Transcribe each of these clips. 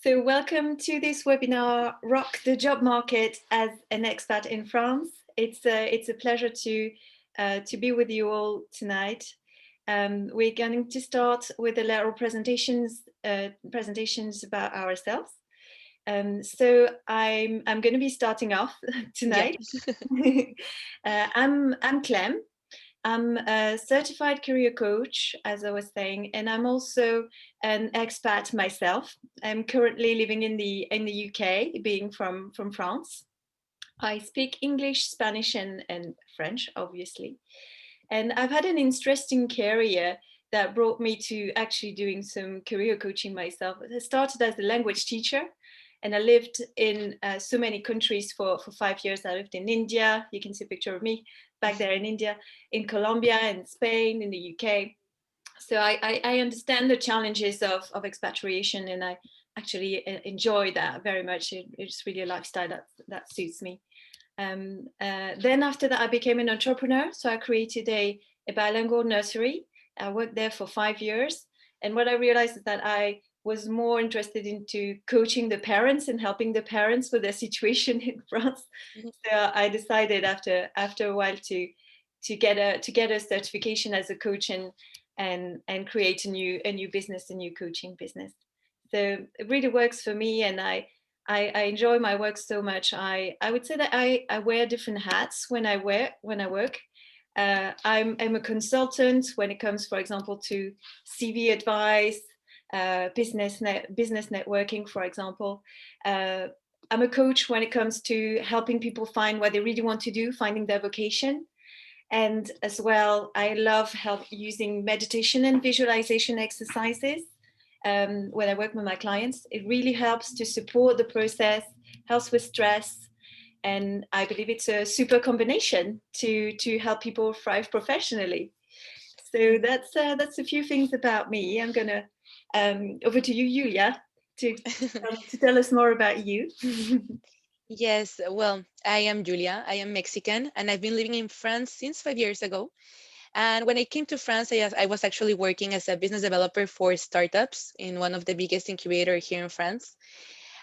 So welcome to this webinar, Rock the Job Market as an Expat in France. It's a pleasure to be with you all tonight. We're going to start with a little presentations about ourselves. So I'm going to be starting off Yeah. tonight. I'm Clem. I'm a certified career coach, as I was saying, and I'm also an expat myself. I'm currently living in the UK, being from France. I speak English, Spanish, and French, obviously. And I've had an interesting career that brought me to actually doing some career coaching myself. I started as a language teacher, and I lived in so many countries for 5 years. I lived in India. You can see a picture of me back there in India, in Colombia, in Spain, in the UK. So I understand the challenges of expatriation, and I actually enjoy that very much. It's really a lifestyle that suits me. Then after that, I became an entrepreneur. So I created a bilingual nursery. I worked there for 5 years. And what I realized is that I was more interested into coaching the parents and helping the parents with their situation in France. Mhm. So I decided after a while to get a certification as a coach and create a new business, a new coaching business. So it really works for me, and I enjoy my work so much. I would say that I wear different hats when I work. I'm a consultant when it comes, for example, to CV advice, business networking, for example. Uh, I'm a coach when it comes to helping people find what they really want to do, finding their vocation. And as well, I love help using meditation and visualization exercises when I work with my clients. It really helps to support the process, helps with stress, and I believe it's a super combination to help people thrive professionally. So that's a few things about me. I'm gonna over to you, Yulia, to tell us more about you. Yes, well, I am Julia. I am Mexican, and I've been living in France since 5 years ago. And when I came to France, I was actually working as a business developer for startups in one of the biggest incubator here in France.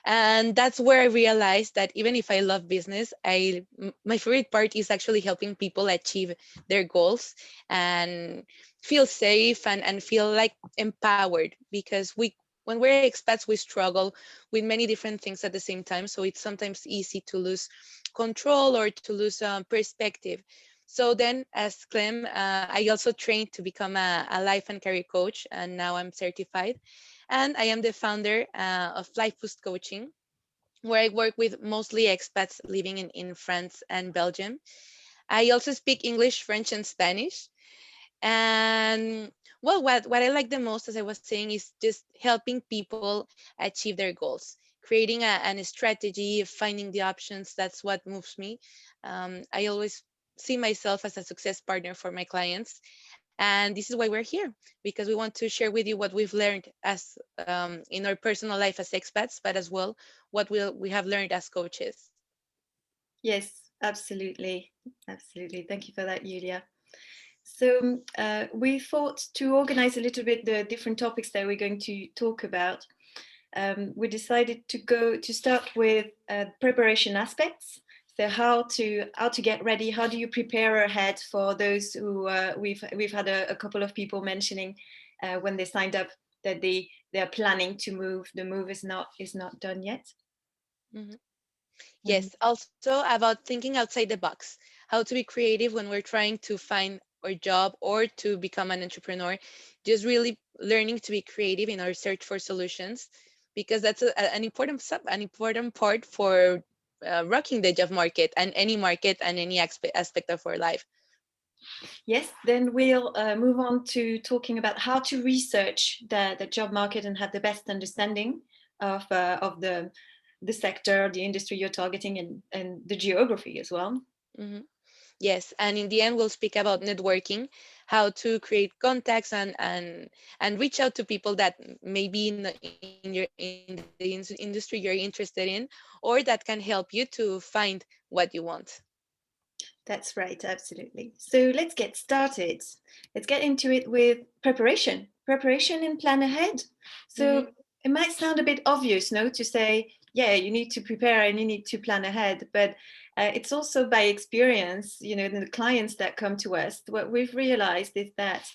And that's where I realized that even if I love business, my favorite part is actually helping people achieve their goals and feel safe and feel like empowered because when we're expats we struggle with many different things at the same time, so it's sometimes easy to lose control or to lose perspective. So then, as Clem, I also trained to become a life and career coach, and now I'm certified. And I am the founder of Lifeboost Coaching, where I work with mostly expats living in France and Belgium. I also speak English, French, and Spanish. And well, what I like the most, as I was saying, is just helping people achieve their goals, creating a strategy, finding the options. That's what moves me. I always see myself as a success partner for my clients. And this is why we're here, because we want to share with you what we've learned as in our personal life as expats, but as well what we have learned as coaches. Yes, absolutely, absolutely. Thank you for that, Yulia. So we thought to organize a little bit the different topics that we're going to talk about. We decided to start with preparation aspects. So how to get ready? How do you prepare ahead for those who we've had a couple of people mentioning when they signed up that they're planning to move. The move is not done yet. Mhm. Mhm. Yes, also about thinking outside the box, how to be creative when we're trying to find our job or to become an entrepreneur. Just really learning to be creative in our search for solutions, because that's an important part for rocking the job market and any aspect of our life. Yes, then we'll move on to talking about how to research the job market and have the best understanding of the sector, the industry you're targeting, and the geography as well. Mhm. Yes, and in the end, we'll speak about networking, how to create contacts and reach out to people that maybe in the industry you're interested in, or that can help you to find what you want. That's right, absolutely. So let's get started. Let's get into it with preparation and plan ahead. Hmm. So it might sound a bit obvious, no, to say, yeah, you need to prepare and you need to plan ahead, but it's also by experience, the clients that come to us, what we've realized is that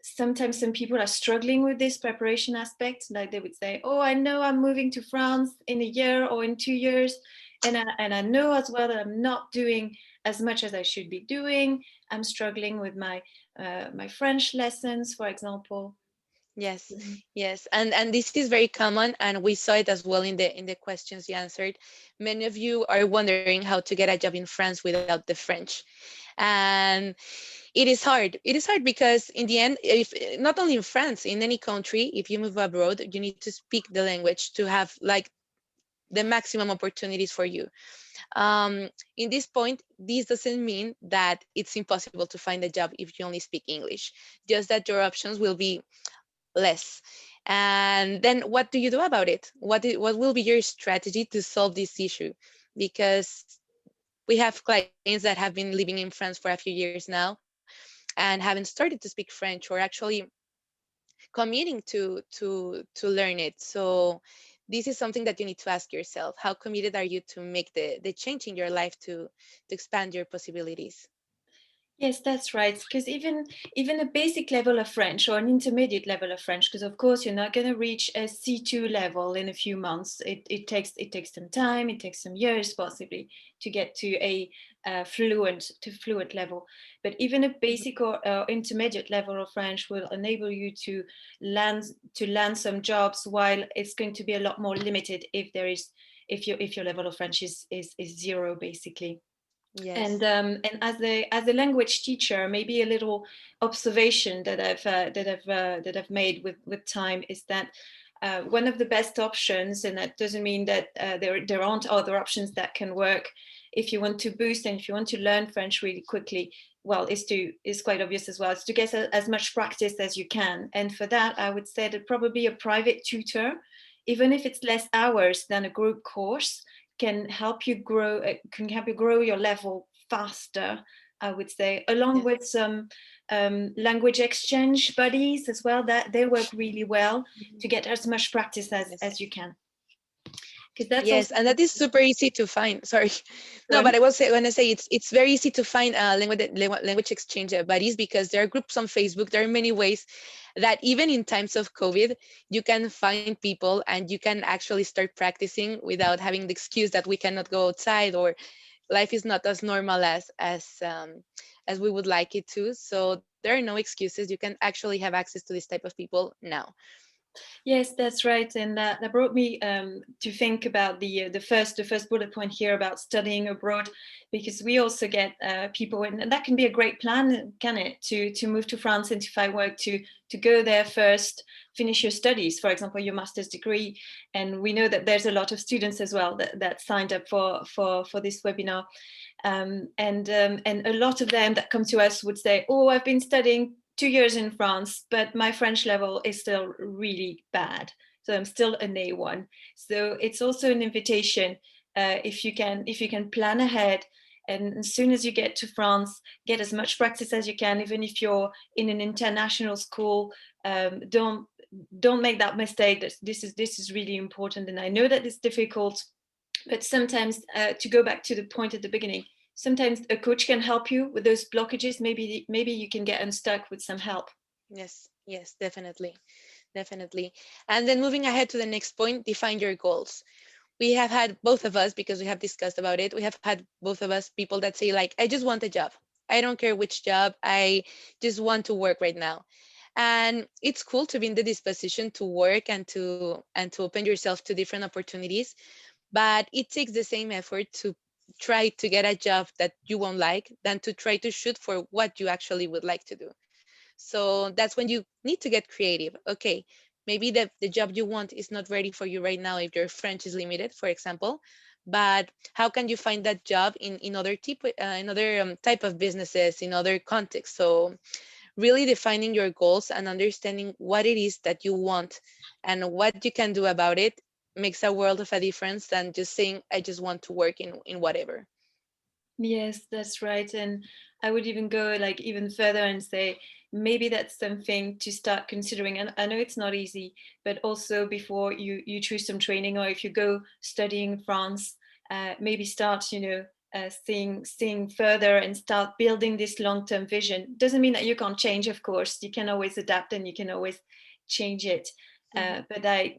sometimes some people are struggling with this preparation aspect. Like they would say, oh, I know I'm moving to France in a year or in 2 years, and I know as well that I'm not doing as much as I should be doing. I'm struggling with my French lessons, for example. Yes, Mhm. yes, and this is very common, and we saw it as well in the questions you answered. Many of you are wondering how to get a job in France without the French, and it is hard. It is hard because in the end, if not only in France, in any country, if you move abroad, you need to speak the language to have like the maximum opportunities for you. In this point, this doesn't mean that it's impossible to find a job if you only speak English, just that your options will be less. And then what do you do about it? What will be your strategy to solve this issue? Because we have clients that have been living in France for a few years now and haven't started to speak French or actually committing to learn it. So this is something that you need to ask yourself. How committed are you to make the change in your life to expand your possibilities? Yes, that's right. Because even a basic level of French or an intermediate level of French, because of course you're not going to reach a C2 level in a few months. It takes some time. It takes some years possibly to get to a fluent level. But even a Mhm. basic or intermediate level of French will enable you land to land some jobs, while it's going to be a lot more limited if your level of French is zero basically. Yes. And as a language teacher, maybe a little observation that I've made with time is that one of the best options, and that doesn't mean that there aren't other options that can work if you want to boost and if you want to learn French really quickly. Well, is quite obvious as well. It's to get as much practice as you can, and for that, I would say that probably a private tutor, even if it's less hours than a group course, can help you grow your level faster, I would say, along Yes. with some language exchange buddies as well, that they work really well Mhm. to get as much practice as Yes. as you can, because that's Yes, also and that is super easy to find. Sorry, no, one. but I was gonna say it's very easy to find language exchange buddies because there are groups on Facebook. There are many ways that even in times of COVID, you can find people and you can actually start practicing without having the excuse that we cannot go outside or life is not as normal as we would like it to. So there are no excuses. You can actually have access to this type of people now. Yes, that's right, and that brought me to think about the first bullet point here about studying abroad, because we also get people, and that can be a great plan, can it, to move to France and to find work, to go there first, finish your studies, for example, your master's degree, and we know that there's a lot of students as well that signed up for this webinar, and a lot of them that come to us would say, oh, I've been studying 2 years in France, but my French level is still really bad. So I'm still an A1. So it's also an invitation, if you can plan ahead, and as soon as you get to France, get as much practice as you can, even if you're in an international school. Don't make that mistake. This is really important, and I know that it's difficult, but sometimes, to go back to the point at the beginning, sometimes a coach can help you with those blockages. Maybe you can get unstuck with some help. Yes, yes, definitely. Definitely. And then moving ahead to the next point, define your goals. We have had both of us, because we have discussed about it, we have had both of us people that say, like, I just want a job. I don't care which job. I just want to work right now. And it's cool to be in the disposition to work and to open yourself to different opportunities. But it takes the same effort to try to get a job that you won't like than to try to shoot for what you actually would like to do. So that's when you need to get creative. Okay, maybe the job you want is not ready for you right now if your French is limited, for example. But how can you find that job in other type of businesses, in other contexts? So really defining your goals and understanding what it is that you want and what you can do about it makes a world of a difference than just saying I just want to work in whatever. Yes, that's right. And I would even go like even further and say maybe that's something to start considering. And I know it's not easy, but also before you choose some training, or if you go studying in France, maybe start, seeing further and start building this long-term vision. Doesn't mean that you can't change, of course. You can always adapt and you can always change it. But I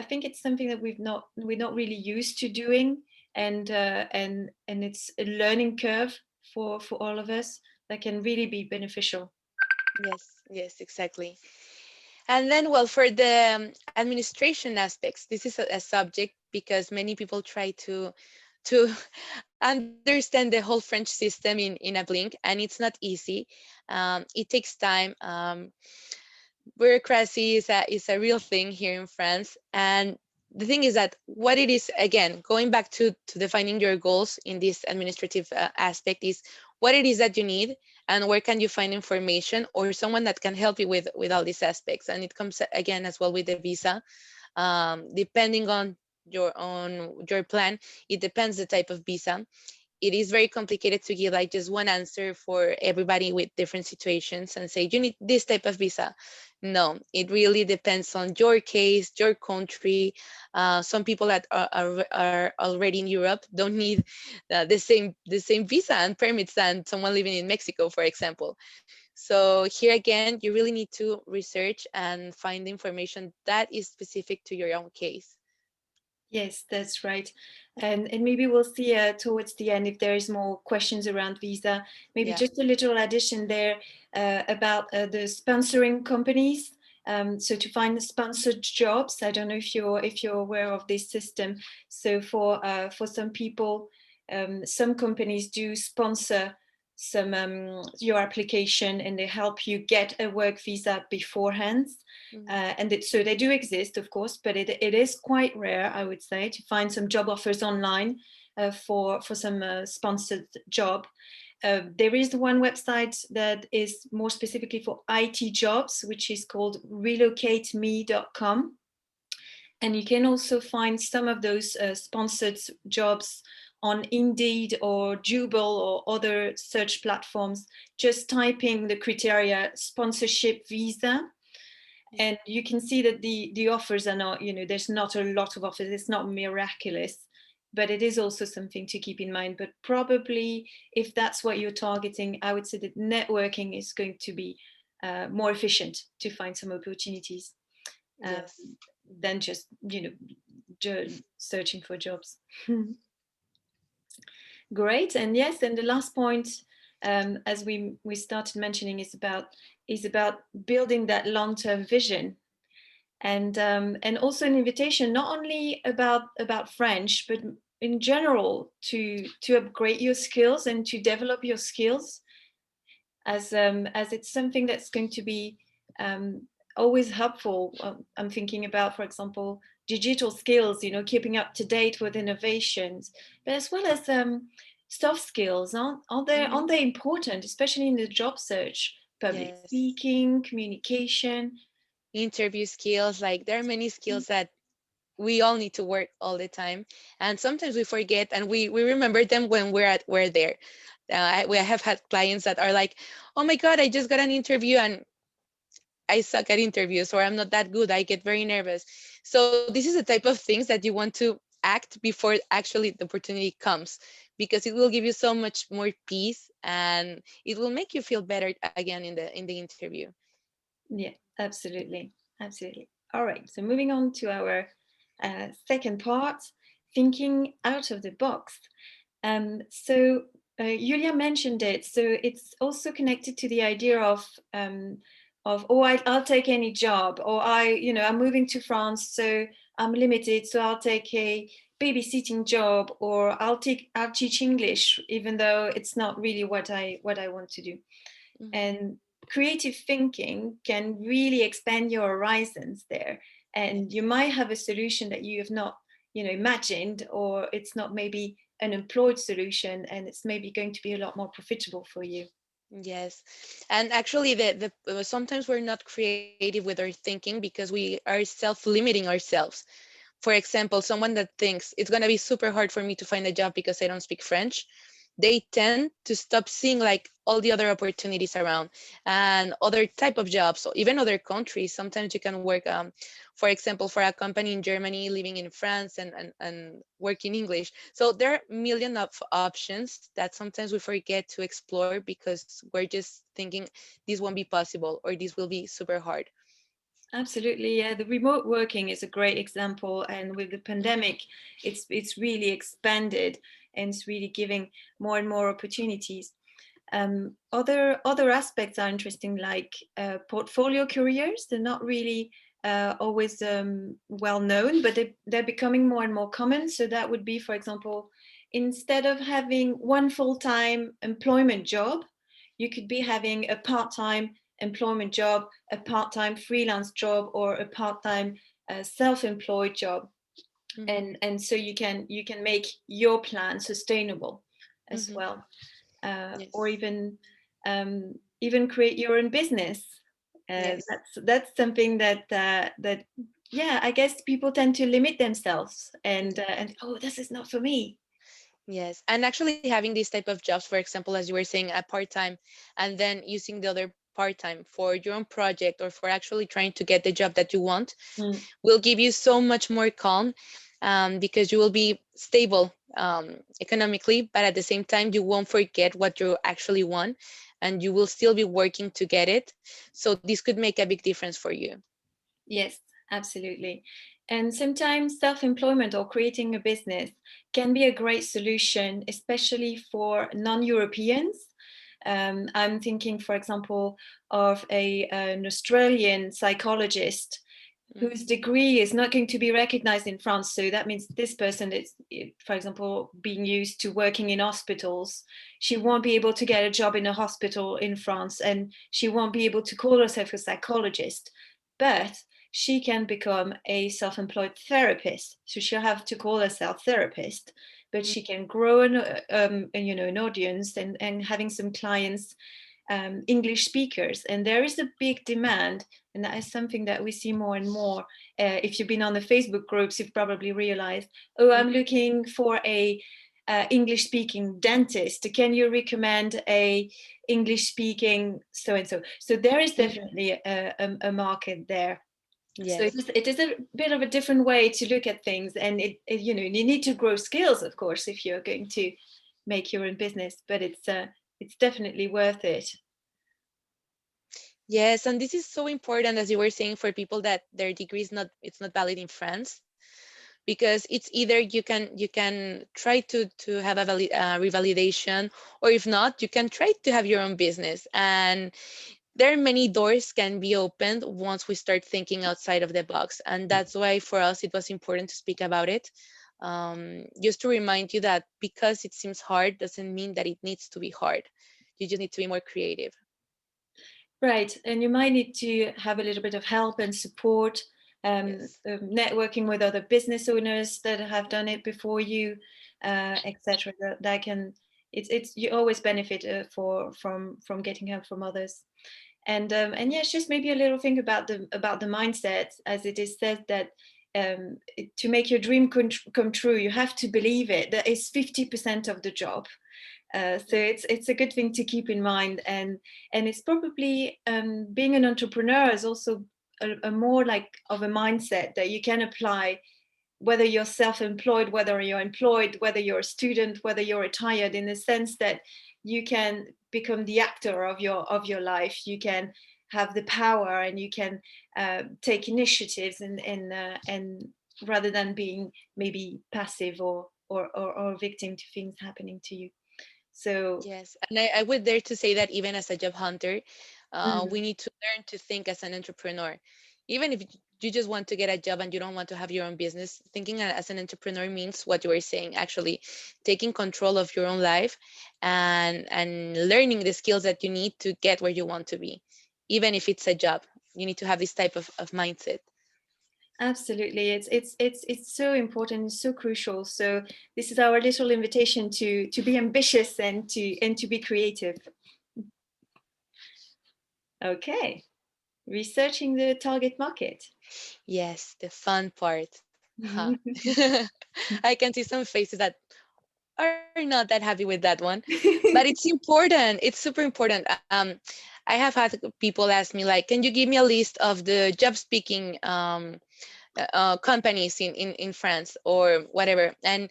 think it's something that we're not really used to doing, and it's a learning curve for all of us that can really be beneficial. Yes, yes, exactly. And then, well, for the administration aspects, this is a subject because many people try to understand the whole French system in a blink, and it's not easy. It takes time. Bureaucracy is a real thing here in France, and the thing is that what it is, again, going back to defining your goals in this administrative aspect, is what it is that you need and where can you find information or someone that can help you with all these aspects. And it comes again as well with the visa, depending on your plan. It depends the type of visa. It is very complicated to give like just one answer for everybody with different situations and say you need this type of visa. No, it really depends on your case, your country. Some people that are already in Europe don't need the same visa and permits than someone living in Mexico, for example. So here again, you really need to research and find information that is specific to your own case. Yes, that's right. And maybe we'll see towards the end if there is more questions around visa. Maybe Yeah. just a little addition there about the sponsoring companies. So to find the sponsored jobs, I don't know if you're aware of this system. So for some people, some companies do sponsor some your application, and they help you get a work visa beforehand. Mhm. So they do exist, of course, but it is quite rare, I would say, to find some job offers online for some sponsored job. There is one website that is more specifically for IT jobs, which is called relocateme.com. And you can also find some of those sponsored jobs on Indeed or Jubel or other search platforms, just typing the criteria sponsorship visa, and you can see that the offers are not, there's not a lot of offers. It's not miraculous, but it is also something to keep in mind. But probably if that's what you're targeting, I would say that networking is going to be more efficient to find some opportunities um, Yes. than just searching for jobs. Great. And yes, and the last point, as we started mentioning, is about building that long-term vision, and also an invitation not only about French, but in general to upgrade your skills and to develop your skills, as it's something that's going to be um, always helpful. I'm thinking about, for example, digital skills, keeping up to date with innovations, but as well as soft skills. Aren't they important, especially in the job search? Public Yes. speaking, communication. Interview skills, like there are many skills that we all need to work all the time, and sometimes we forget and we remember them when we're there. We have had clients that are like, oh my god, I just got an interview and I suck at interviews, or I'm not that good, I get very nervous. So this is the type of things that you want to act before actually the opportunity comes, because it will give you so much more peace and it will make you feel better again in the interview. Yeah, absolutely. Absolutely. All right. So moving on to our second part, thinking out of the box. Yulia mentioned it. So it's also connected to the idea of I'll take any job, or I'm moving to France, so I'm limited, so I'll take a babysitting job, or I'll teach English, even though it's not really what I want to do. Mhm. And creative thinking can really expand your horizons there, and you Yes. might have a solution that you have not imagined, or it's not maybe an employed solution, and it's maybe going to be a lot more profitable for you. Yes, and actually, the sometimes we're not creative with our thinking because we are self-limiting ourselves. For example, someone that thinks it's gonna be super hard for me to find a job because I don't speak French, they tend to stop seeing like all the other opportunities around and other type of jobs or even other countries. Sometimes you can work, for example, for a company in Germany, living in France, and work in English. So there are million of options that sometimes we forget to explore because we're just thinking this won't be possible or this will be super hard. Absolutely, yeah. The remote working is a great example, and with the pandemic, it's really expanded and it's really giving more and more opportunities. Other aspects are interesting, like portfolio careers. They're not really always well known, but they're becoming more and more common. So that would be, for example, instead of having one full-time employment job, you could be having a part-time employment job, a part-time freelance job, or a part-time self-employed job, Hmm. and so you can make your plan sustainable as Hmm. well, or Yes. even create your own business. Yes. That's something that yeah, I guess people tend to limit themselves and oh, this is not for me. Yes, and actually having these type of jobs, for example, as you were saying, a part-time, and then using the other part-time for your own project or for actually trying to get the job that you want, Mm. will give you so much more calm, because you will be stable, economically, but at the same time, you won't forget what you actually want, and you will still be working to get it. So this could make a big difference for you. Yes, absolutely. And sometimes self-employment or creating a business can be a great solution, especially for non-Europeans. I'm thinking, for example, of an Australian psychologist Mm. whose degree is not going to be recognized in France. So that means this person is, for example, being used to working in hospitals. She won't be able to get a job in a hospital in France, and she won't be able to call herself a psychologist. But she can become a self-employed therapist. So she'll have to call herself therapist, but she can grow an audience and having some clients, English speakers. And there is a big demand, and that is something that we see more and more. If you've been on the Facebook groups, you've probably realized, oh, I'm Mhm. looking for a English speaking dentist. Can you recommend a English speaking so and so? So there is Mhm. definitely a market there. So Yes. it is a bit of a different way to look at things, and you need to grow skills, of course, if you're going to make your own business. But it's definitely worth it. Yes, and this is so important, as you were saying, for people that their degree is not, it's not valid in France, because it's either you can try to have a revalidation, or if not, you can try to have your own business. And there are many doors can be opened once we start thinking outside of the box, and that's why for us it was important to speak about it. Just to remind you that because it seems hard doesn't mean that it needs to be hard. You just need to be more creative. Right, and you might need to have a little bit of help and support, Yes. networking with other business owners that have done it before you, etc. That can, it's you always benefit from getting help from others. And yes, just maybe a little thing about the mindset, as it is said that to make your dream come true, you have to believe it. That is 50% of the job. So it's a good thing to keep in mind, and it's probably being an entrepreneur is also a more like of a mindset that you can apply, whether you're self-employed, whether you're employed, whether you're a student, whether you're retired, in the sense that you can become the actor of your life. You can have the power, and you can take initiatives, and rather than being maybe passive or victim to things happening to you. So Yes, and I would dare to say that even as a job hunter, mm, we need to learn to think as an entrepreneur. Even if you just want to get a job and you don't want to have your own business, thinking as an entrepreneur means what you were saying, actually taking control of your own life and learning the skills that you need to get where you want to be. Even if it's a job, you need to have this type of mindset. absolutely, it's so important, it's so crucial. So this is our little invitation to be ambitious and to be creative. Okay, researching the target market. Yes, the fun part. Huh. I can see some faces that, are not that happy with that one, but it's important. It's super important. I have had people ask me like, can you give me a list of the job speaking companies in France or whatever? And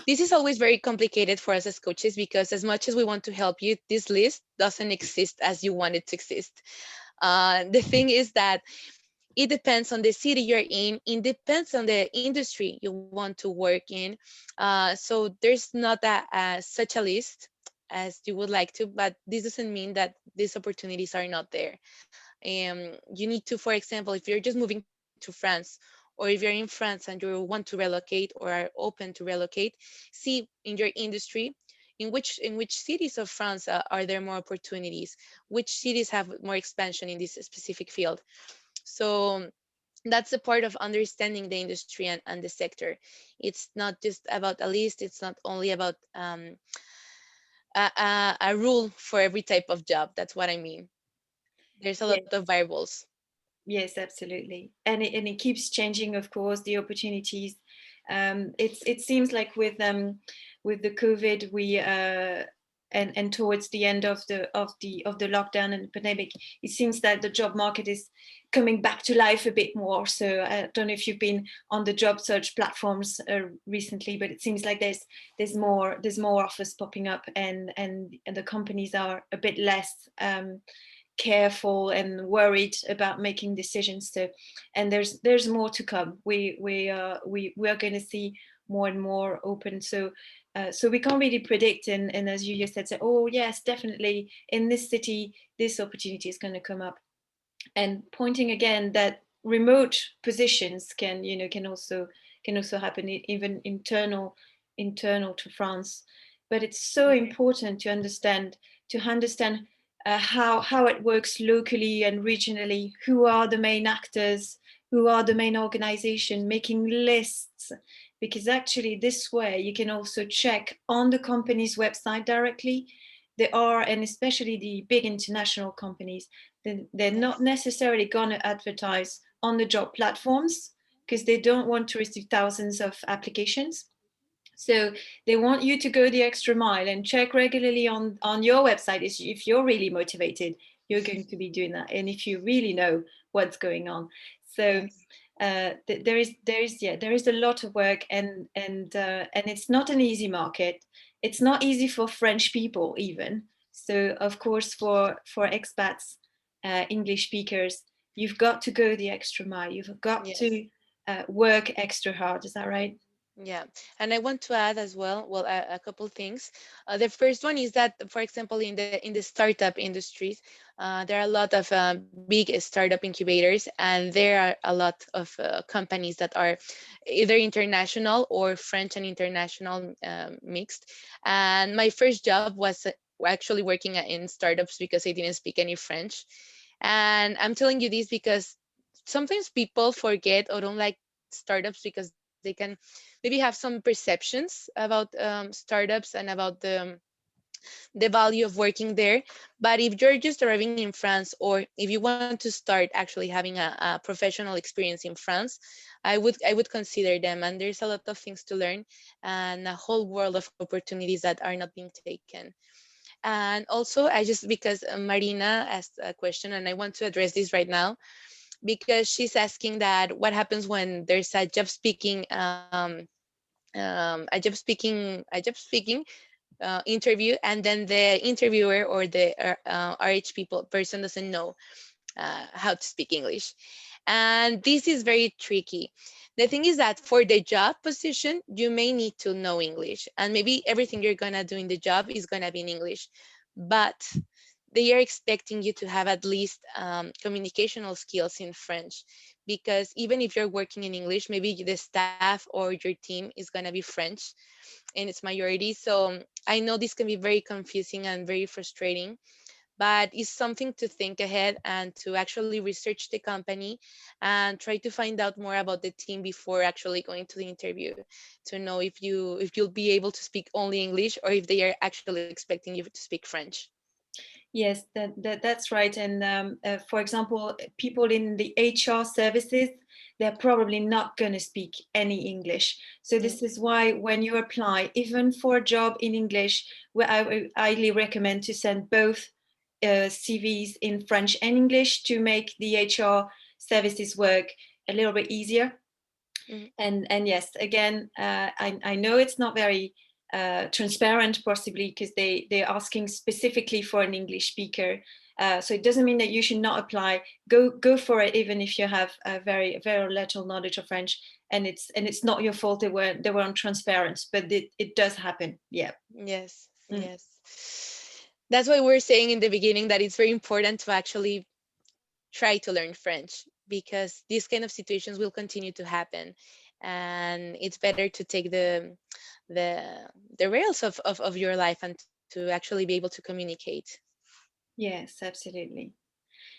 this is always very complicated for us as coaches, because as much as we want to help you, this list doesn't exist as you want it to exist. The thing is that it depends on the city you're in. It depends on the industry you want to work in. So there's not such a list as you would like to, but this doesn't mean that these opportunities are not there. You need to, for example, if you're just moving to France, or if you're in France and you want to relocate or are open to relocate, see in your industry in which cities of France are there more opportunities, which cities have more expansion in this specific field. So that's a part of understanding the industry and the sector. It's not just about a list. It's not only about a rule for every type of job. That's what I mean. There's a lot of Yes. variables. Yes, absolutely, and it keeps changing. Of course, the opportunities. It seems like with the COVID, we and towards the end of the lockdown and the pandemic, it seems that the job market is coming back to life a bit more. So I don't know if you've been on the job search platforms recently, but it seems like there's more offers popping up, and the companies are a bit less. Careful and worried about making decisions. So, and there's more to come. We are going to see more and more open. So we can't really predict. And as you just said, say, oh yes, definitely in this city this opportunity is going to come up. And pointing again that remote positions can also happen, even internal to France. But it's so important to understand how it works locally and regionally. Who are the main actors? Who are the main organization? Making lists, because actually this way you can also check on the company's website directly. There are, and especially the big international companies, they're not Yes. necessarily going to advertise on the job platforms because they don't want to receive thousands of applications. So they want you to go the extra mile and check regularly on your website. If you're really motivated, you're going to be doing that, and if you really know what's going on. So Yes. there is a lot of work, and it's not an easy market. It's not easy for French people even. So of course for expats, English speakers, you've got to go the extra mile. You've got Yes. to work extra hard. Is that right? Yeah, and I want to add as well, well, a couple things. The first one is that, for example, in the startup industries, there are a lot of big startup incubators, and there are a lot of companies that are either international or French and international mixed. And my first job was actually working in startups because I didn't speak any French. And I'm telling you this because sometimes people forget or don't like startups because they can maybe have some perceptions about startups and about the value of working there. But if you're just arriving in France, or if you want to start actually having a professional experience in France, I would consider them. And there's a lot of things to learn and a whole world of opportunities that are not being taken. And also, I just because Marina asked a question, and I want to address this right now because she's asking that what happens when there's a job speaking interview, and then the interviewer or the RH people person doesn't know how to speak English. And this is very tricky. The thing is that for the job position, you may need to know English, and maybe everything you're gonna do in the job is gonna be in English, but they are expecting you to have at least communicational skills in French, because even if you're working in English, maybe the staff or your team is going to be French in its majority. So I know this can be very confusing and very frustrating, but it's something to think ahead and to actually research the company and try to find out more about the team before actually going to the interview, to know if you'll be able to speak only English or if they are actually expecting you to speak French. Yes, that's right. And for example, people in the HR services, they're probably not going to speak any English. So this is why when you apply, even for a job in English, where I would highly recommend to send both CVs in French and English to make the HR services work a little bit easier. And yes, again, I know it's not very transparent, possibly because they're asking specifically for an English speaker. So it doesn't mean that you should not apply. Go for it, even if you have a very little knowledge of French. And it's not your fault they weren't transparent, but it does happen. Yeah. Yes, Mm. yes. That's why we're saying in the beginning that it's very important to actually try to learn French, because these kind of situations will continue to happen, and it's better to take the the rails of your life and to actually be able to communicate. Yes, absolutely.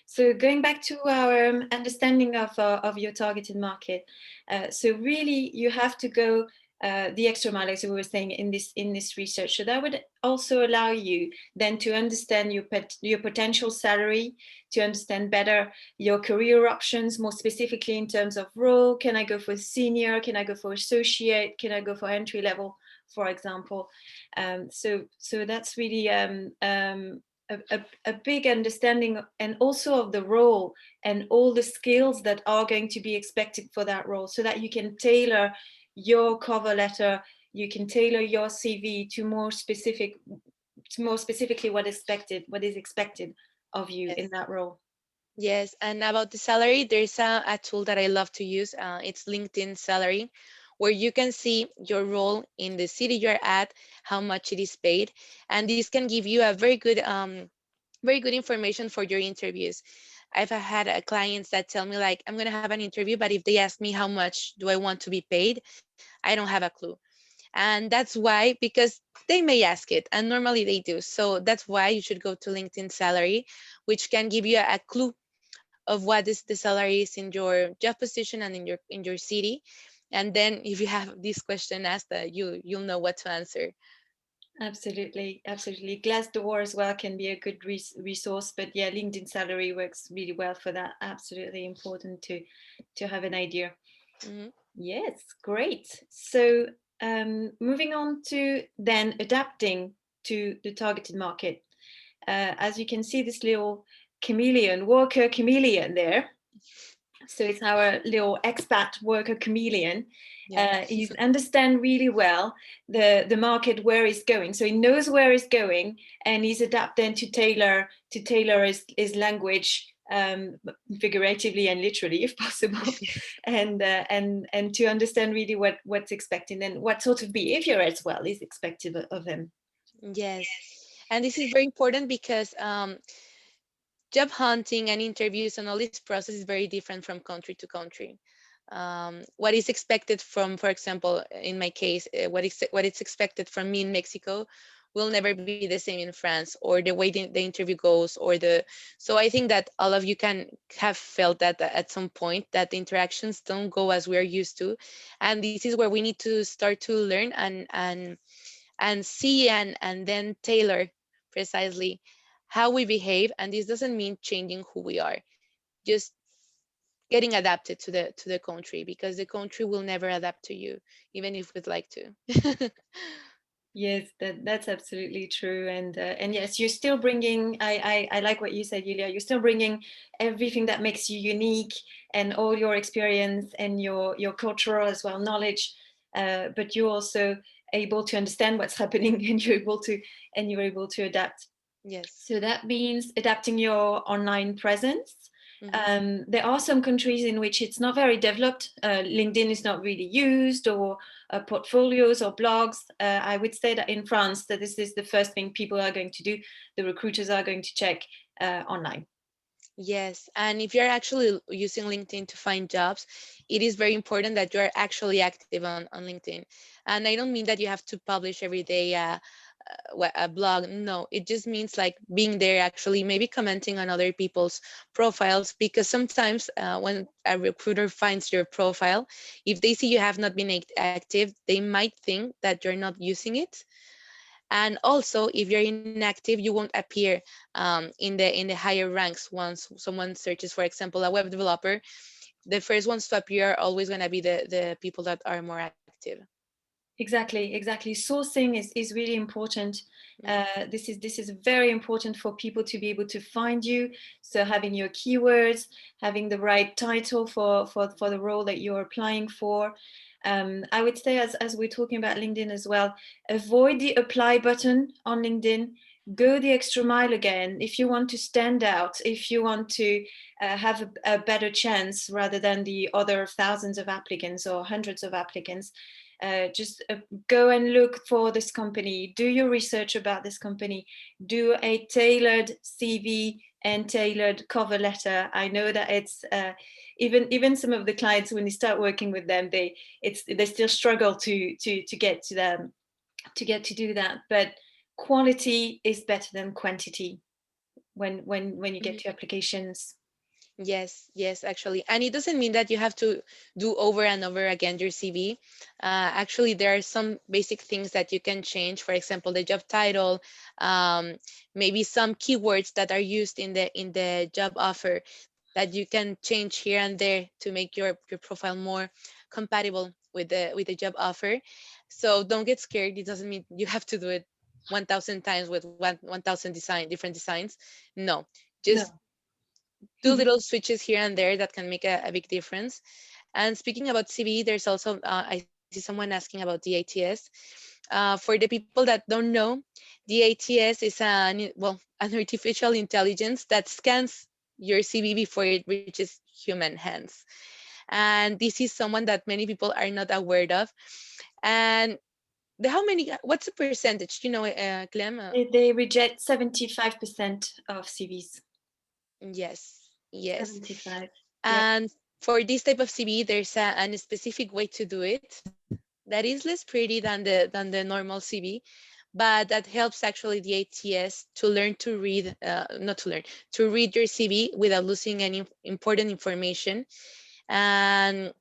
So going back to our understanding of your targeted market, so really you have to go the extra mile, as we were saying in this research. So that would also allow you then to understand your potential salary, to understand better your career options, more specifically in terms of role. Can I go for senior? Can I go for associate? Can I go for entry level, for example? So that's really a big understanding, and also of the role and all the skills that are going to be expected for that role, so that you can tailor your cover letter, you can tailor your CV to more specifically what is expected of you Yes. in that role. Yes, and about the salary, there's a tool that I love to use. It's LinkedIn Salary, where you can see your role in the city you're at, how much it is paid, and this can give you a very good information for your interviews. I've had clients that tell me like, I'm gonna have an interview, but if they ask me how much do I want to be paid, I don't have a clue. And that's why, because they may ask it, and normally they do. So that's why you should go to LinkedIn Salary, which can give you a clue of what is the salary is in your job position and in your city. And then if you have this question asked, you'll know what to answer. Absolutely, absolutely. Glassdoor as well can be a good resource, but yeah, LinkedIn Salary works really well for that. Absolutely important to have an idea. Hmm. Yes, great. So moving on to then adapting to the targeted market. As you can see, this little chameleon, worker chameleon there. So it's our little expat worker chameleon. Yeah. He's understand really well the market, where he's going. So he knows where he's going, and he's adapting to tailor his language, figuratively and literally, if possible, and to understand really what's expected and what sort of behavior as well is expected of him. Yes. And this is very important because job hunting and interviews and all this process is very different from country to country. What is expected from, for example, in my case, what is expected from me in Mexico will never be the same in France, or the way the interview goes, or the. So I think that all of you can have felt that at some point that the interactions don't go as we are used to, and this is where we need to start to learn and see and then tailor precisely how we behave. And this doesn't mean changing who we are, just getting adapted to the country, because the country will never adapt to you even if we'd like to. Yes, that's absolutely true, and yes, you're still bringing. I like what you said, Yulia. You're still bringing everything that makes you unique, and all your experience and your cultural as well knowledge. But you're also able to understand what's happening, and you're able to adapt. Yes. So that means adapting your online presence. Hmm. There are some countries in which it's not very developed. LinkedIn is not really used, or portfolios or blogs. I would say that in France, that this is the first thing people are going to do. The recruiters are going to check online. Yes, and if you're actually using LinkedIn to find jobs, it is very important that you're actually active on LinkedIn. And I don't mean that you have to publish every day a blog. No, it just means like being there, actually maybe commenting on other people's profiles, because sometimes when a recruiter finds your profile, if they see you have not been active, they might think that you're not using it. And also, if you're inactive, you won't appear in the higher ranks once someone searches, for example, a web developer. the first ones to appear are always going to be the people that are more active. Exactly, exactly. Sourcing is really important. This is very important for people to be able to find you. So having your keywords, having the right title for the role that you're applying for. I would say, as we're talking about LinkedIn as well, avoid the apply button on LinkedIn. Go the extra mile again if you want to stand out, if you want to have a better chance rather than the other thousands of applicants or hundreds of applicants. Just go and look for this company, do your research about this company, do a tailored CV and tailored cover letter. I know that it's even some of the clients, when you start working with them, they still struggle to get to them, to get to do that. But quality is better than quantity when you get to applications. Yes, yes, actually. And it doesn't mean that you have to do over and over again your CV. Actually, there are some basic things that you can change. For example, the job title, um, maybe some keywords that are used in the job offer that you can change here and there to make your profile more compatible with the job offer. So don't get scared. It doesn't mean you have to do it 1,000 times with 1,000 different designs. No, No. just do little switches here and there that can make a big difference. And speaking about CV, there's also I see someone asking about the ATS. For the people that don't know, the ATS is an artificial intelligence that scans your CV before it reaches human hands. And this is someone that many people are not aware of. And how many? What's the percentage? You know, Clem? They reject 75% of CVs. Yes, yes. 75. Yeah. And for this type of CV, there's a specific way to do it that is less pretty than the normal CV, but that helps actually the ATS to learn to read, not to learn, to read your CV without losing any important information. And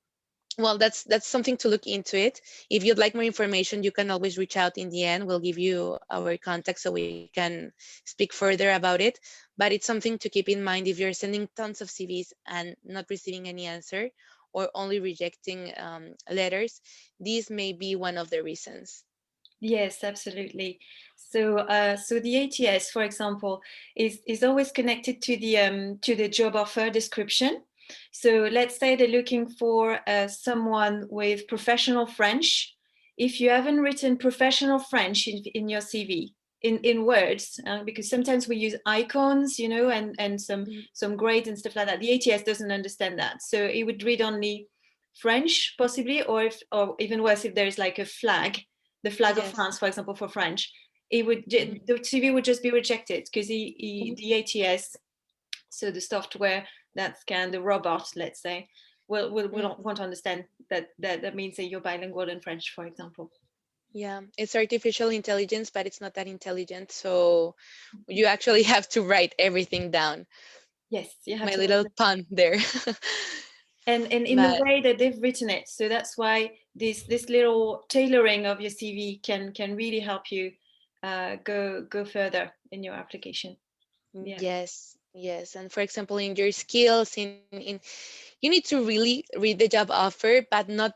well, that's something to look into it. If you'd like more information, you can always reach out in the end. We'll give you our contact so we can speak further about it. But it's something to keep in mind if you're sending tons of CVs and not receiving any answer, or only rejecting letters. This may be one of the reasons. Yes, absolutely. So the ATS, for example, is always connected to the job offer description. So let's say they're looking for someone with professional French. If you haven't written professional French in your CV in words, because sometimes we use icons, and some grades and stuff like that. The ATS doesn't understand that, so it would read only French possibly, or even worse, if there's like a flag, the flag of Yes. France, for example, for French, it would Mhm. the CV would just be rejected because Mhm. the ATS, so the software that scan the robot, let's say, will Mhm. won't understand that means that you're bilingual in French, for example. Yeah, it's artificial intelligence, but it's not that intelligent. So you actually have to write everything down. Yes, you have My to. little pun there. And in the But way that they've written it, so that's why this little tailoring of your CV can really help you go further in your application. Yeah. yes, yes. And for example, in your skills, in you need to really read the job offer, but not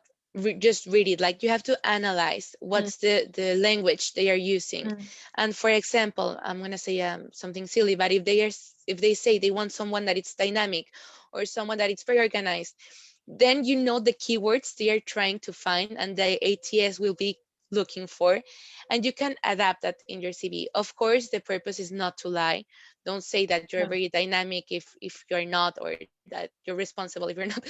just read it. Like you have to analyze Mm, what's the language they are using. mm, And for example, I'm gonna say something silly, but if they say they want someone that it's dynamic or someone that it's very organized, then you know the keywords they are trying to find and the ATS will be looking for, and you can adapt that in your CV. Of course, the purpose is not to lie. Don't say that you're no. very dynamic if you're not, or that you're responsible if you're not.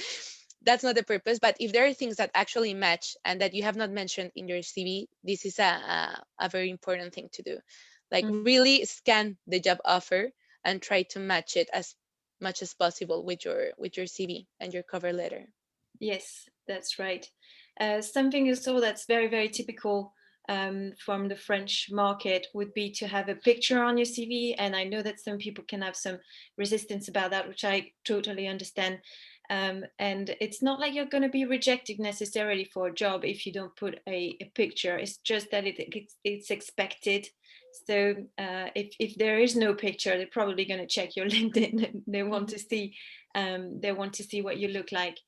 That's not the purpose. But if there are things that actually match and that you have not mentioned in your CV, this is a very important thing to do. Like Mm. really scan the job offer and try to match it as much as possible with your CV and your cover letter. Yes, that's right. Something also that's very, very typical from the French market would be to have a picture on your CV. And I know that some people can have some resistance about that, which I totally understand. And it's not like you're going to be rejected necessarily for a job if you don't put a picture. It's just that it's expected. So if there is no picture, they're probably going to check your LinkedIn. And they want to see They want to see what you look like.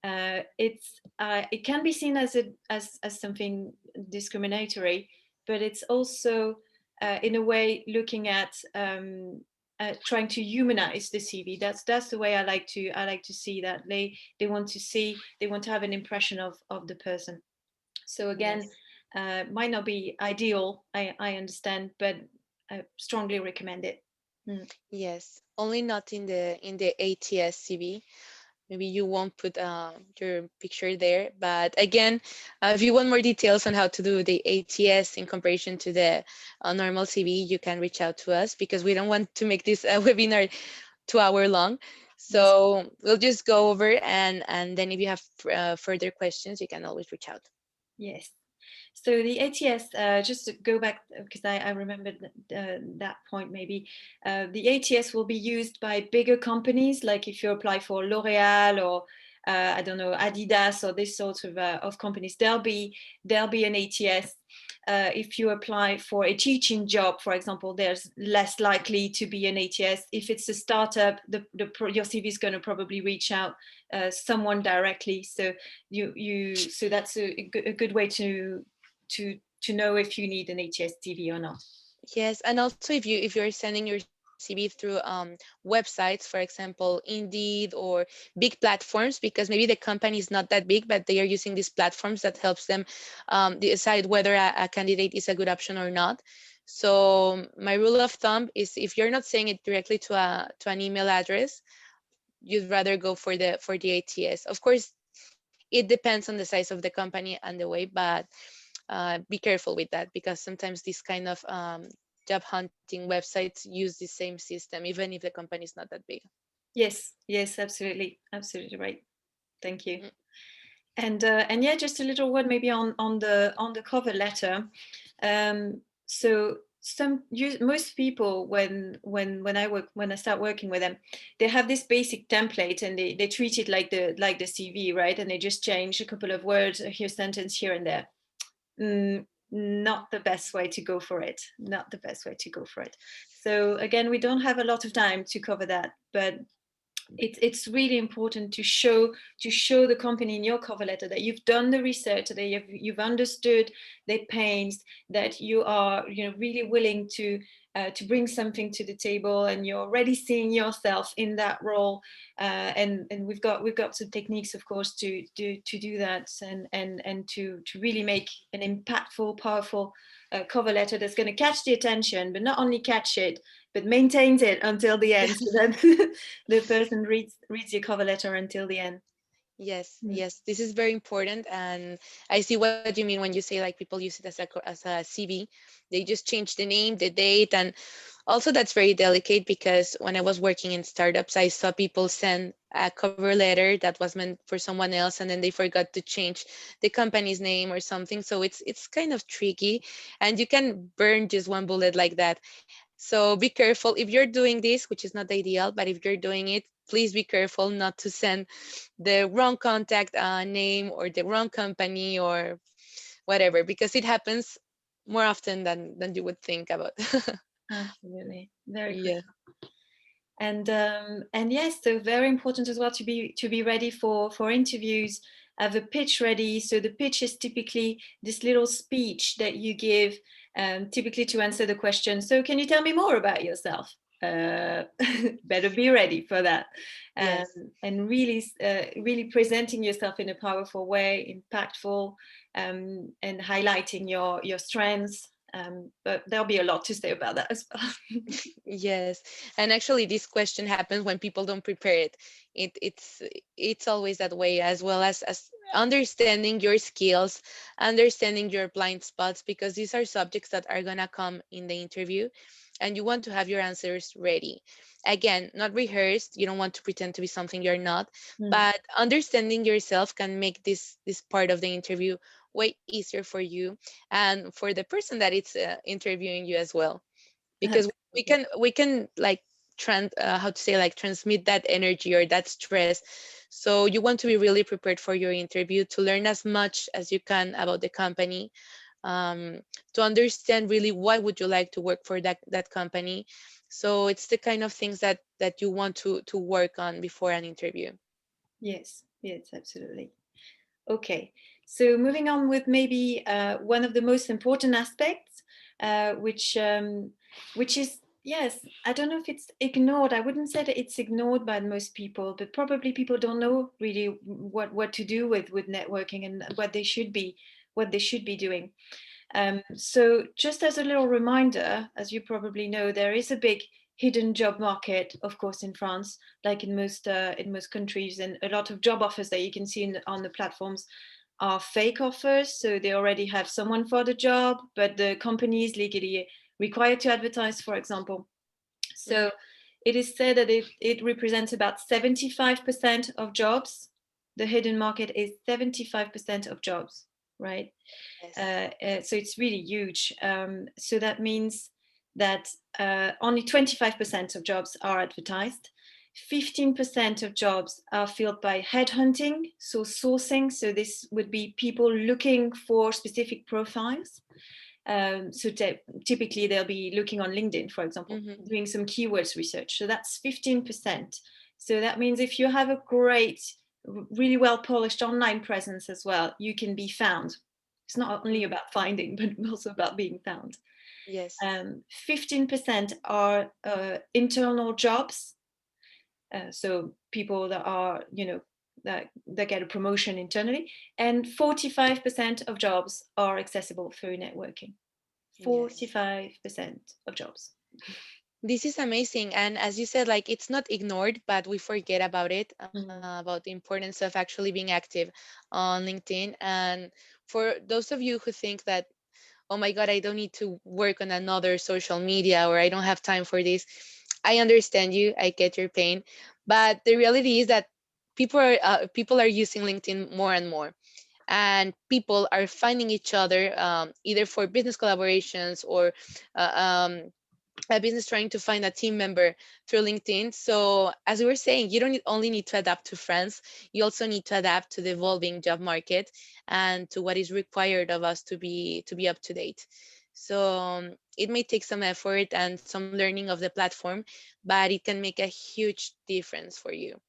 It can be seen as something discriminatory, but it's also in a way looking at trying to humanize the CV. That's the way I like to see that. They want to see, they want to have an impression of the person. So again, Yes. might not be ideal, I understand, but I strongly recommend it. Mm. Yes. Only not in the ATS CV. Maybe you won't put your picture there, but again, if you want more details on how to do the ATS in comparison to the normal CV, you can reach out to us because we don't want to make this webinar 2 hour long. Yes. So we'll just go over, and then if you have further questions, you can always reach out. Yes. So the ATS, just to go back, because I remembered that point maybe, the ATS will be used by bigger companies, like if you apply for L'Oreal or I don't know, Adidas or this sort of companies, there'll be an ATS. If you apply for a teaching job, for example, there's less likely to be an ATS. If it's a startup, your CV is going to probably reach out someone directly. So so that's a good way to know if you need an ATS CV or not. Yes, and also if you're sending your CV through websites, for example, Indeed or big platforms, because maybe the company is not that big, but they are using these platforms that helps them decide whether a candidate is a good option or not. So my rule of thumb is if you're not saying it directly to an email address, you'd rather go for the ATS. Of course, it depends on the size of the company and the way, but be careful with that because sometimes these kind of job hunting websites use the same system, even if the company is not that big. Yes, yes, absolutely, absolutely right. Thank you. Mm. And yeah, just a little word maybe on the cover letter. So most people when I start working with them, they have this basic template and they treat it like the CV, right? And they just change a couple of words, here sentence here and there. Not the best way to go for it. Not the best way to go for it. So again, we don't have a lot of time to cover that, but it's really important to show the company in your cover letter that you've done the research, that you've understood their pains, that you are really willing to bring something to the table, and you're already seeing yourself in that role. And we've got some techniques, of course, to do that, and to really make an impactful, powerful cover letter that's going to catch the attention, but not only catch it, but maintains it until the end, so that the person reads your cover letter until the end. Yes, Mm. yes, this is very important, and I see what you mean when you say like people use it as a CV. They just change the name, the date, and also that's very delicate because when I was working in startups, I saw people send a cover letter that was meant for someone else, and then they forgot to change the company's name or something. So it's kind of tricky, and you can burn just one bullet like that. So be careful if you're doing this, which is not ideal, but if you're doing it, please be careful not to send the wrong contact name or the wrong company or whatever, because it happens more often than you would think about. Absolutely, very Yeah. critical. And yes, so very important as well to be ready for interviews. Have a pitch ready. So the pitch is typically this little speech that you give, typically to answer the question. So can you tell me more about yourself? Better be ready for that, um, Yes. and really presenting yourself in a powerful way, impactful, and highlighting your strengths. But there'll be a lot to say about that as well. Yes, and actually, this question happens when people don't prepare it. It's always that way, as well as understanding your skills, understanding your blind spots, because these are subjects that are gonna come in the interview, and you want to have your answers ready. Again, not rehearsed. You don't want to pretend to be something you're not, Mm, but understanding yourself can make this part of the interview way easier for you and for the person that it's interviewing you as well, because absolutely. we can like how to say, like, transmit that energy or that stress. So you want to be really prepared for your interview, to learn as much as you can about the company, um, to understand really why would you like to work for that company. So it's the kind of things that you want to work on before an interview. Yes, yes, absolutely. Okay, so moving on with maybe one of the most important aspects, which is, yes, I don't know if it's ignored. I wouldn't say that it's ignored by most people, but probably people don't know really what to do with networking and what they should be doing. So just as a little reminder, as you probably know, there is a big hidden job market, of course, in France, like in most countries, and a lot of job offers that you can see on the platforms are fake offers. So they already have someone for the job, but the company is legally required to advertise, for example. So it is said that it represents about 75% of jobs. The hidden market is 75% of jobs, right? Yes. So it's really huge. So that means that only 25% of jobs are advertised. 15% of jobs are filled by headhunting, so sourcing. So this would be people looking for specific profiles. So typically they'll be looking on LinkedIn, for example, Hmm. doing some keywords research. So that's 15%. So that means if you have a great, really well polished online presence as well, you can be found. It's not only about finding, but also about being found. Yes. 15% are internal jobs. So people that are, that get a promotion internally. And 45% of jobs are accessible through networking. Yes. 45% of jobs. This is amazing. And as you said, like it's not ignored, but we forget about it, Mm. about the importance of actually being active on LinkedIn. And for those of you who think that, oh my God, I don't need to work on another social media or I don't have time for this, I understand you. I get your pain. But the reality is that people are using LinkedIn more and more. And people are finding each other either for business collaborations or uh, um, a business trying to find a team member through LinkedIn. So as we were saying, you don't only need to adapt to France, you also need to adapt to the evolving job market and to what is required of us to be up to date. So it may take some effort and some learning of the platform, but it can make a huge difference for you.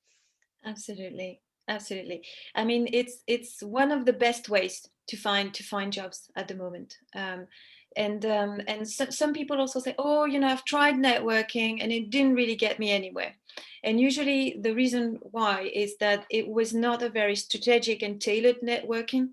Absolutely, absolutely. I mean, it's one of the best ways to find jobs at the moment. And some people also say, oh, I've tried networking and it didn't really get me anywhere. And usually the reason why is that it was not a very strategic and tailored networking.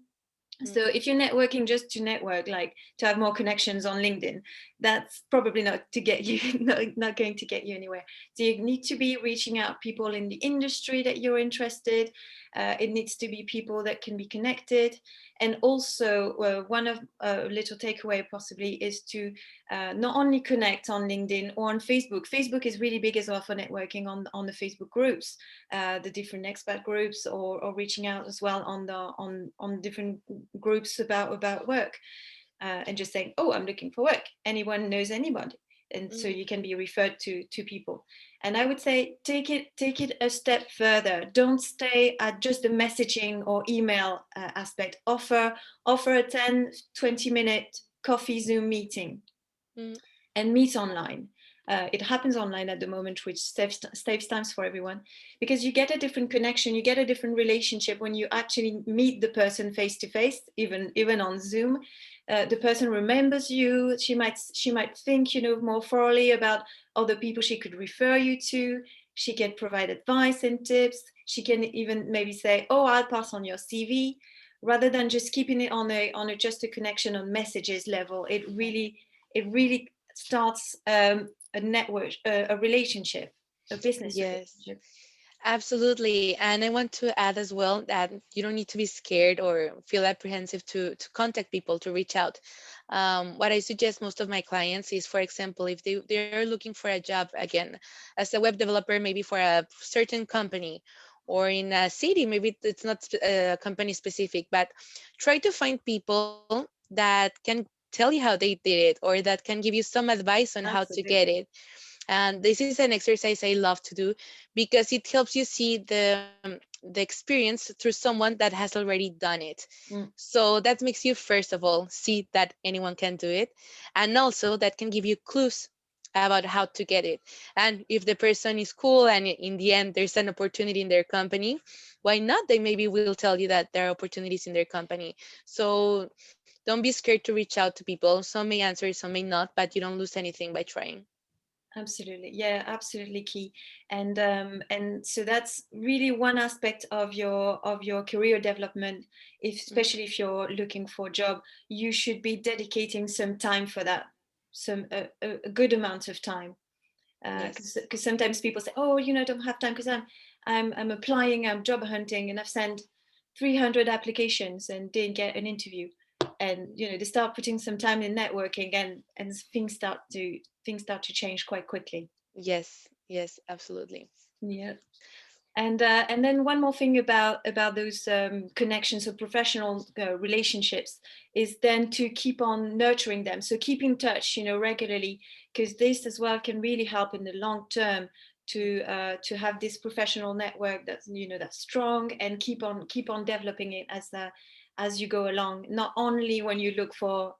So Mm, if you're networking just to network, like to have more connections on LinkedIn, that's probably not to get you not going to get you anywhere. So you need to be reaching out people in the industry that you're interested. It needs to be people that can be connected. And also one of a little takeaway possibly is to not only connect on LinkedIn or on Facebook. Facebook is really big as well for networking on the Facebook groups, the different expat groups, or reaching out as well on different groups about work, and just saying, oh, I'm looking for work, anyone knows anybody, and so mm, you can be referred to people. And I would say take it a step further. Don't stay at just the messaging or email aspect. Offer a 10-20 minute coffee Zoom meeting mm. and meet online. It happens online at the moment, which saves times for everyone, because you get a different connection, you get a different relationship when you actually meet the person face to face, even on Zoom. The person remembers you. She might think more thoroughly about other people she could refer you to. She can provide advice and tips. She can even maybe say, "Oh, I'll pass on your CV," rather than just keeping it on a just a connection on messages level. It really starts a network, a relationship, a business Yes. relationship. Absolutely. And I want to add as well that you don't need to be scared or feel apprehensive to contact people, to reach out. What I suggest most of my clients is, for example, if they're looking for a job, again, as a web developer, maybe for a certain company or in a city, maybe it's not company specific, but try to find people that can tell you how they did it or that can give you some advice on how to get Absolutely. it. And this is an exercise I love to do because it helps you see the the experience through someone that has already done it. Mm. So that makes you, first of all, see that anyone can do it. And also that can give you clues about how to get it. And if the person is cool and in the end there's an opportunity in their company, why not? They maybe will tell you that there are opportunities in their company. So don't be scared to reach out to people. Some may answer, some may not, but you don't lose anything by trying. Absolutely, yeah, absolutely key. And so that's really one aspect of your career development. If, Mm. especially if you're looking for a job, you should be dedicating some time for that, some a good amount of time. Yes. Because sometimes people say, oh, you know, I don't have time because I'm applying, I'm job hunting, and I've sent 300 applications and didn't get an interview. And you know, they start putting some time in networking, and things start to change quite quickly. Yes, yes, absolutely. Yeah. And then one more thing about those connections or professional relationships is then to keep on nurturing them. So keep in touch, you know, regularly, because this as well can really help in the long term to have this professional network that's, you know, that's strong, and keep on developing it as you go along. Not only when you look for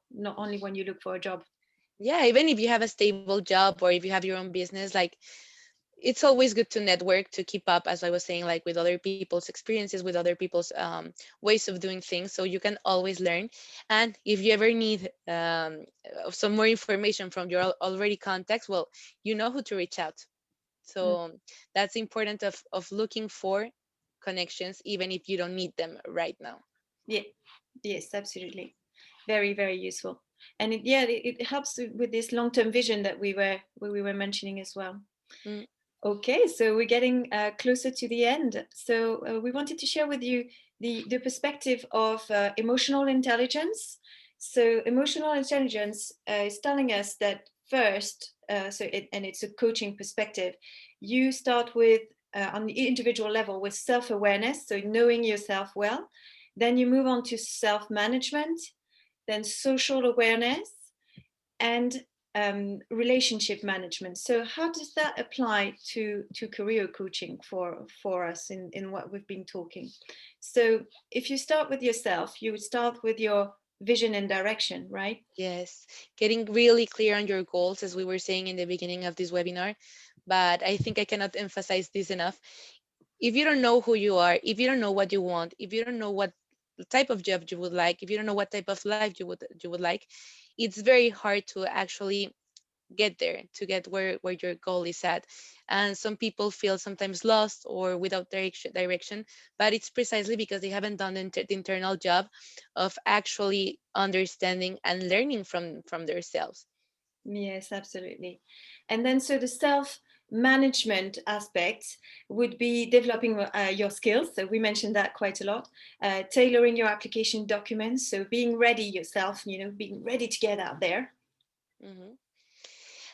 a job. Yeah, even if you have a stable job or if you have your own business, like it's always good to network, to keep up, as I was saying, like with other people's experiences, with other people's ways of doing things, so you can always learn. And if you ever need some more information from your already contacts, well, you know who to reach out. Mm. So that's important of looking for connections even if you don't need them right now. Yeah, yes, absolutely. Very, very useful. And it helps with this long-term vision that we were mentioning as well. Mm, Okay, so we're getting closer to the end. So we wanted to share with you the perspective of emotional intelligence. So emotional intelligence is telling us that first, and it's a coaching perspective. You start with on the individual level with self-awareness, so knowing yourself well. Then you move on to self-management, then social awareness, and relationship management. So how does that apply to career coaching for us in what we've been talking? So if you start with yourself, you would start with your vision and direction, right? yes, getting really clear on your goals, as we were saying in the beginning of this webinar. But I think I cannot emphasize this enough. If you don't know who you are, if you don't know what you want, if you don't know what type of job you would like, if you don't know what type of life you would like, it's very hard to actually get there, to get where your goal is at. And some people feel sometimes lost or without direction, but it's precisely because they haven't done the internal job of actually understanding and learning from themselves. Yes, absolutely. And then so the self management aspect would be developing your skills. So we mentioned that quite a lot. Tailoring your application documents, so being ready yourself, you know, being ready to get out there. Mhm.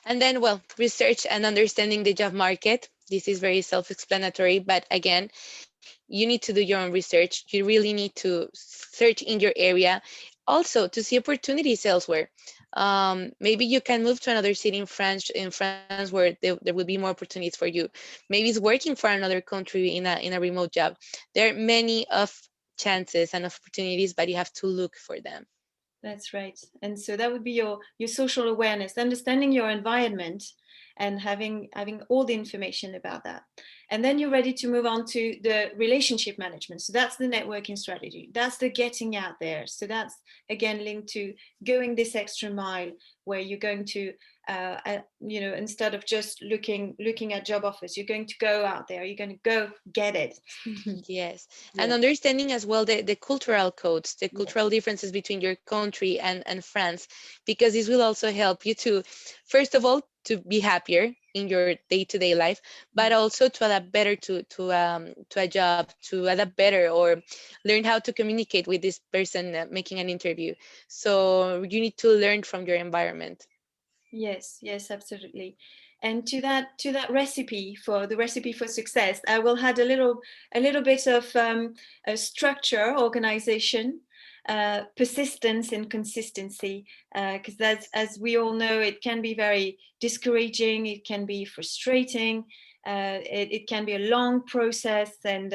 And then, well, research and understanding the job market. This is very self-explanatory, but again, you need to do your own research. You really need to search in your area, also to see opportunities elsewhere. Maybe you can move to another city in France where there will be more opportunities for you. Maybe it's working for another country in a remote job. There are many of chances and opportunities, but you have to look for them. That's right. And so that would be your social awareness, understanding your environment, and having all the information about that. And then you're ready to move on to the relationship management. So that's the networking strategy. That's the getting out there. So that's again linked to going this extra mile, where you're going to you know, instead of just looking at job offers, you're going to go out there, you're going to go get it. Yes, and Yeah. understanding as well the cultural codes, the Yeah. cultural differences between your country and France, because this will also help you to, first of all, to be happier in your day-to-day life, but also to adapt better to a job, to adapt better, or learn how to communicate with this person making an interview. So you need to learn from your environment. Yes, yes, absolutely. And to that recipe for the recipe for success, I will add a little bit of a structure, organization, persistence, and consistency. Because that's, as we all know, it can be very discouraging. It can be frustrating. It can be a long process, and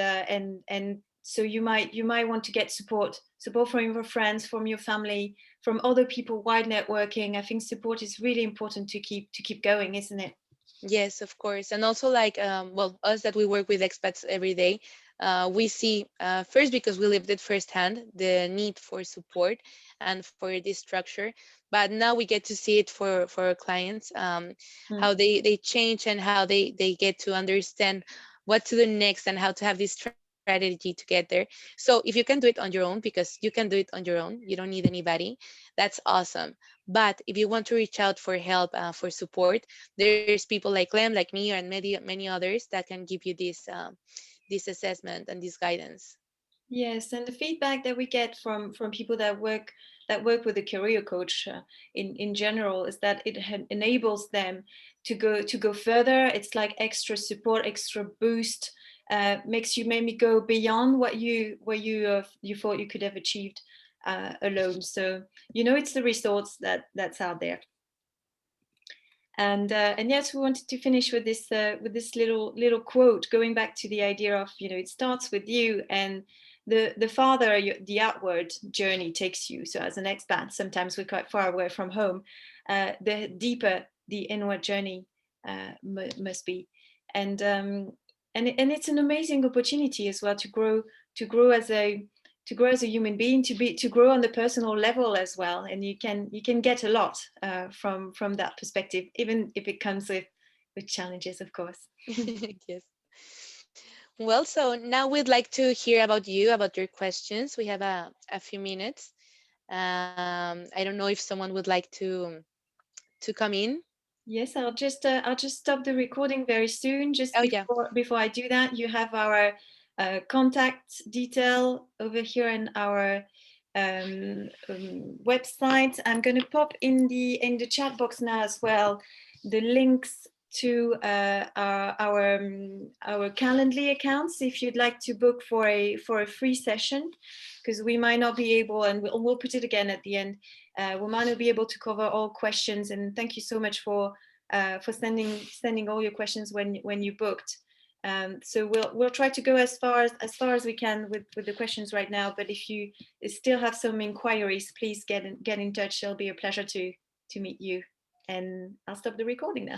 so you might want to get support from your friends, from your family, from other people, wide networking. I think support is really important to keep going, isn't it? Yes, of course. And also, like, well, us that we work with expats every day, we see first, because we lived it firsthand, the need for support and for this structure. But now we get to see it for our clients, Mm. how they change and how they get to understand what to do next and how to have this strategy to get there. So if you can do it on your own, because you can do it on your own, you don't need anybody, that's awesome. But if you want to reach out for help, for support, there's people like Clem, like me, and many others that can give you this assessment and this guidance. Yes, and the feedback that we get from people that work with a career coach, in general, is that it enables them to go further. It's like extra support, extra boost, makes you maybe go beyond what you thought you could have achieved alone. So it's the resource that's out there. And yes, we wanted to finish with this little quote, going back to the idea of, it starts with you, and the farther the outward journey takes you. So as an expat, sometimes we're quite far away from home. The deeper the inward journey must be, and it's an amazing opportunity as well to grow as a human being, to grow on the personal level as well. And you can get a lot from that perspective, even if it comes with challenges, of course. Yes. Well, so now we'd like to hear about you, about your questions. We have a few minutes. I don't know if someone would like to come in. Yes, I'll just stop the recording very soon. Just Oh yeah. before I do that, you have our contact detail over here in our website. I'm going to pop in the chat box now as well the links to our Calendly accounts if you'd like to book for a free session, because we might not be able, and we'll put it again at the end. We might not be able to cover all questions, and thank you so much for sending all your questions when you booked. So we'll try to go as far as we can with the questions right now. But if you still have some inquiries, please get in touch. It'll be a pleasure to meet you. And I'll stop the recording now.